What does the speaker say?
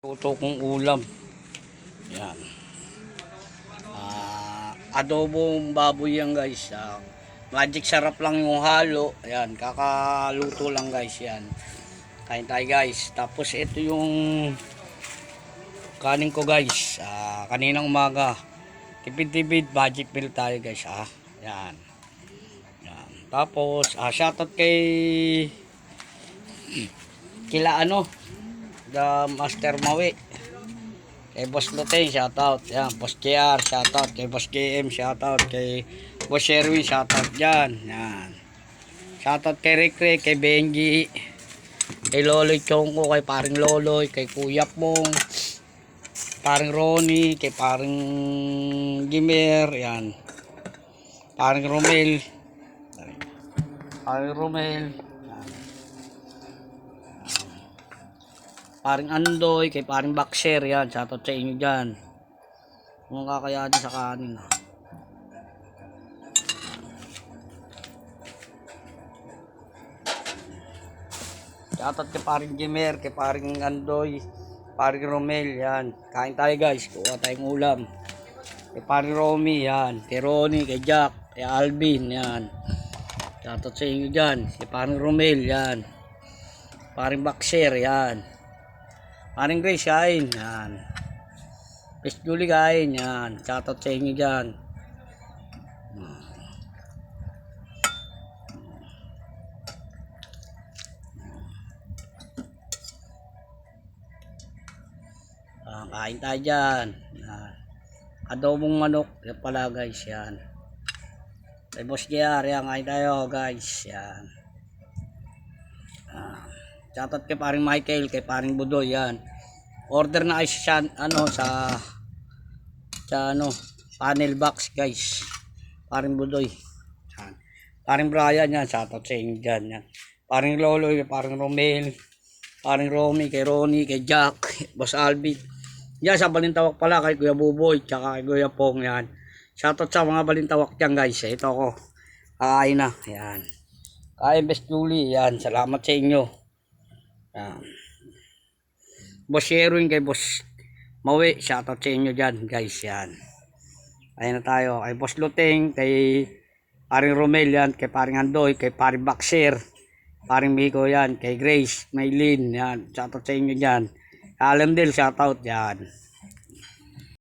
Luto kong ulam. Yan. Adobong baboy yan guys. Magic sarap lang yung halo. Ayan, kakaluto lang guys yan. Kain tayo guys. Tapos ito yung kanin ko guys. Kaninang umaga. Tipid-tipid, magic meal tayo guys. Yan. Yan. Tapos, shoutout kila The Master Mawi. Kay Boss Luteng, shoutout. Yan, Boss JR, shoutout. Kay Boss KM, shoutout. Kay Boss Sherwin, shoutout dyan. Yan. Shoutout kay Rick, kay Benji, kay Loloy Chongko, kay paring Loloy, kay Kuya Pong, paring Ronnie, kay paring Gimer, yan. Paring Romel. Paring Romel. Paring Andoy, kay paring Boxer, yan, shoutout sa inyo dyan. Kung kakayanin sa kanin. Shoutout kay paring Gimer, kay paring Andoy, paring Romel, yan. Kain tayo guys, kuha tayong ulam. Kay paring Romy, yan. Kay Ronnie, kay Jack, kay Alvin, yan. Shoutout sa inyo dyan. Kay paring Romel, yan. Paring Boxer, yan. Paring Grace, kain. Yan. Miss Julie, kain. Yan. Shoutout sa inyo dyan. Kain tayo dyan. Yan. Adobong manok. Yan pala guys. Yan. Kay Boss JR. Yan. Kain tayo guys. Yan. Shoutout kay paring Michael, kay paring Budoy, yan. Order na kayo sa panel box guys. Paring Budoy. Yan. Paring Brian, yan. Shoutout sa inyo dyan, yan. Paring Lolo, kay paring Romel, paring Romy, kay Ronnie, kay Jack, Boss Alvin. Yan sa Balintawak pala, kay Kuya Buboy, tsaka kay Kuya Pong, yan. Shoutout sa mga Balintawak dyan guys. Ito ako. Kakain na. Yan. Kain Best Julie, yan. Salamat sa inyo. Boss Sherwin, kay Boss Mawi, shoutout sa inyo dyan guys, yan. Ayun na tayo, kay Boss Luteng, kay paring Romel, yan. Kay paring Andoy, kay paring Boxer, paring Miko, yan. Kay Grace, Maylin, yan. Shoutout sa inyo dyan. Alam din, shoutout, yan.